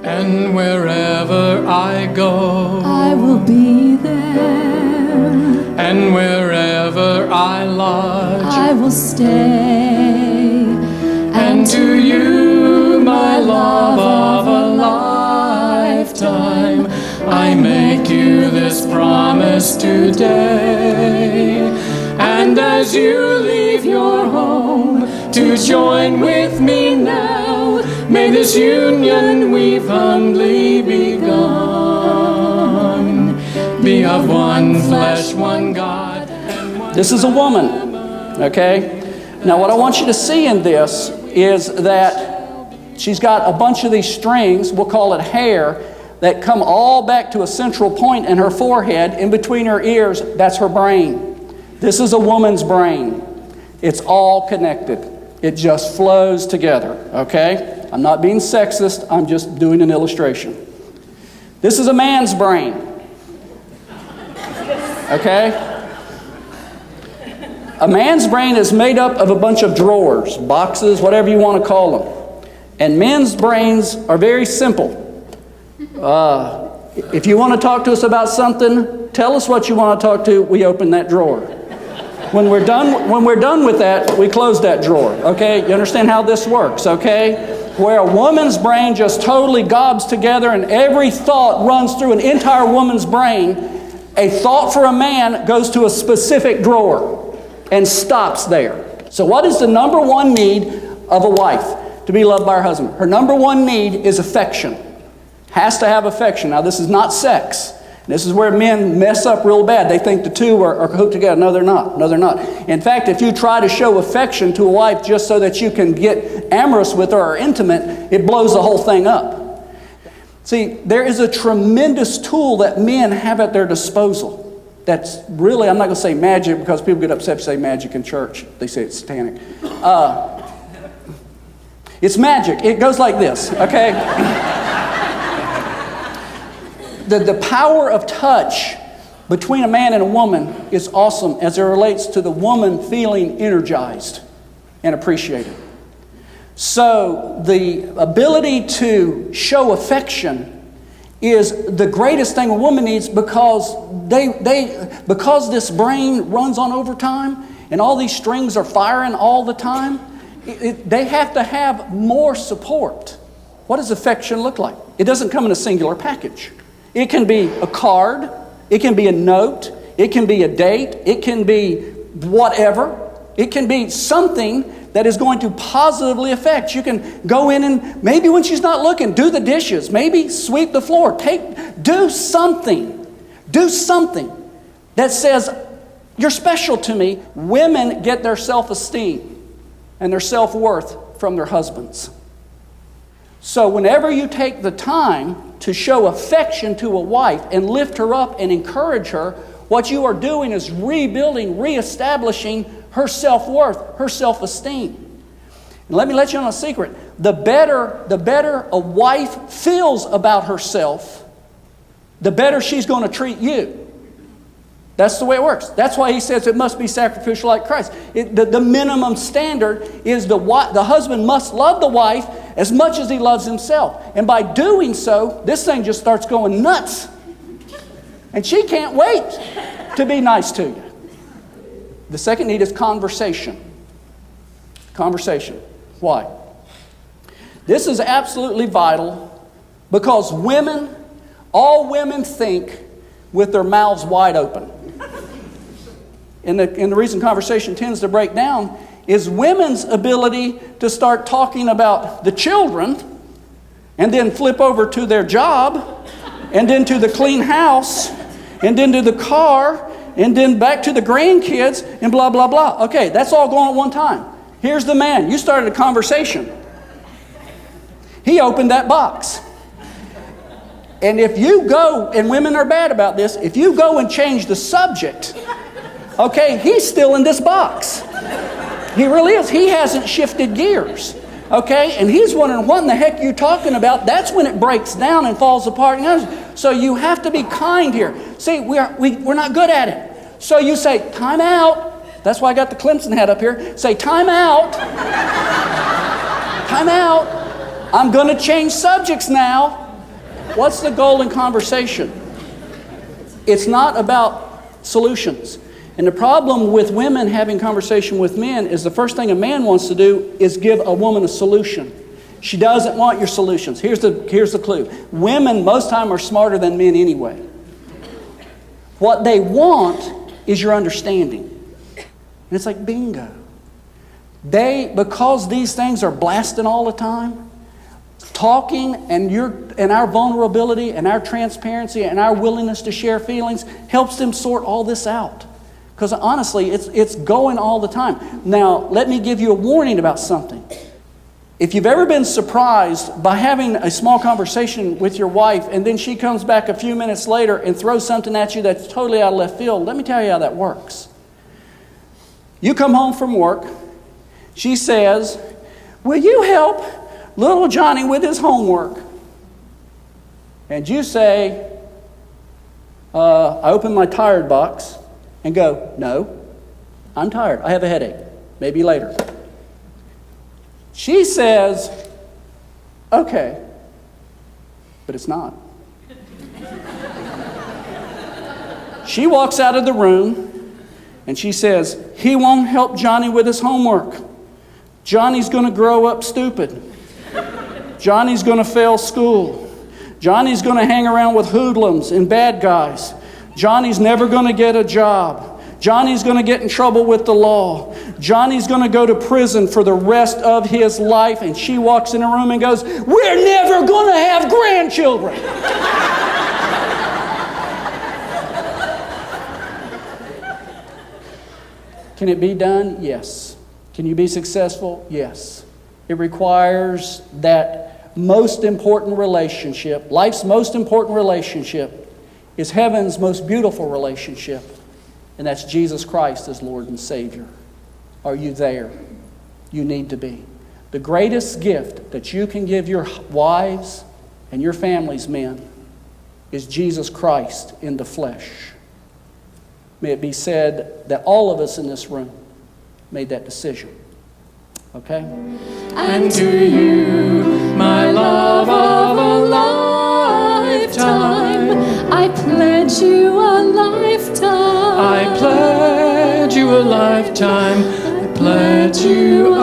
And wherever I go, I will be there. And wherever I lodge, I will stay. And to you, my love of a lifetime, I make you this promise today. And as you leave your home to join with me now, may this union we've humbly begun be of one flesh, one God. And one This is a woman, okay? Now what I want you to see in this is that she's got a bunch of these strings, we'll call it hair, that come all back to a central point in her forehead. In between her ears, that's her brain. This is a woman's brain. It's all connected. It just flows together, okay? I'm not being sexist, I'm just doing an illustration. This is a man's brain, okay? A man's brain is made up of a bunch of drawers, boxes, whatever you want to call them. And men's brains are very simple. If you want to talk to us about something, tell us what you want to talk to, we open that drawer. When we're done with that, we close that drawer, okay? You understand how this works, okay? Where a woman's brain just totally gobs together and every thought runs through an entire woman's brain, a thought for a man goes to a specific drawer and stops there. So what is the number one need of a wife? To be loved by her husband. Her number one need is affection. Has to have affection. Now this is not sex. This is where men mess up real bad. They think the two are hooked together. No, they're not. No, they're not. In fact, if you try to show affection to a wife just so that you can get amorous with her or intimate, it blows the whole thing up. See, there is a tremendous tool that men have at their disposal. That's really, I'm not going to say magic because people get upset if you say magic in church. They say it's satanic. It's magic. It goes like this, okay? The power of touch between a man and a woman is awesome as it relates to the woman feeling energized and appreciated. So the ability to show affection is the greatest thing a woman needs because because this brain runs on overtime and all these strings are firing all the time, they have to have more support. What does affection look like? It doesn't come in a singular package. It can be a card, it can be a note, it can be a date, it can be whatever. It can be something that is going to positively affect. You can go in and maybe when she's not looking, do the dishes, maybe sweep the floor, do something that says, you're special to me. Women get their self-esteem and their self-worth from their husbands. So whenever you take the time to show affection to a wife and lift her up and encourage her, what you are doing is rebuilding, reestablishing her self-worth, her self-esteem. And let me let you know a secret. The better a wife feels about herself, the better she's going to treat you. That's the way it works. That's why he says it must be sacrificial like Christ. The minimum standard is the husband must love the wife as much as he loves himself. And by doing so, this thing just starts going nuts. And she can't wait to be nice to you. The second need is conversation. Conversation. Why? This is absolutely vital because all women think with their mouths wide open. And the reason conversation tends to break down is women's ability to start talking about the children and then flip over to their job and then to the clean house and then to the car and then back to the grandkids and blah, blah, blah. Okay, that's all going at one time. Here's the man. You started a conversation. He opened that box. And if you go, and women are bad about this, if you go and change the subject, okay, he's still in this box. He really is. He hasn't shifted gears. Okay, and he's wondering, what in the heck are you talking about? That's when it breaks down and falls apart. So you have to be kind here. See, we're not good at it. So you say, time out. That's why I got the Clemson hat up here. Say, time out. Time out. I'm going to change subjects now. What's the goal in conversation? It's not about solutions. And the problem with women having conversation with men is the first thing a man wants to do is give a woman a solution. She doesn't want your solutions. Here's the clue. Women most time are smarter than men anyway. What they want is your understanding. And it's like bingo. Because these things are blasting all the time, talking and our vulnerability and our transparency and our willingness to share feelings helps them sort all this out. Because honestly, it's going all the time. Now, let me give you a warning about something. If you've ever been surprised by having a small conversation with your wife and then she comes back a few minutes later and throws something at you that's totally out of left field, let me tell you how that works. You come home from work, she says, "Will you help little Johnny with his homework?" And you say, I open my tired box and go, "No, I'm tired. I have a headache. Maybe later." She says, "Okay," but it's not. She walks out of the room and she says, "He won't help Johnny with his homework. Johnny's going to grow up stupid. Johnny's going to fail school. Johnny's going to hang around with hoodlums and bad guys. Johnny's never going to get a job. Johnny's going to get in trouble with the law. Johnny's going to go to prison for the rest of his life." And she walks in the room and goes, "We're never going to have grandchildren." Can it be done? Yes. Can you be successful? Yes. It requires that most important relationship. Life's most important relationship is heaven's most beautiful relationship. And that's Jesus Christ as Lord and Savior. Are you there? You need to be. The greatest gift that you can give your wives and your families, men, is Jesus Christ in the flesh. May it be said that all of us in this room made that decision. Okay? And to you, my love of a lifetime, I pledge you a lifetime. I pledge you a lifetime. I pledge you a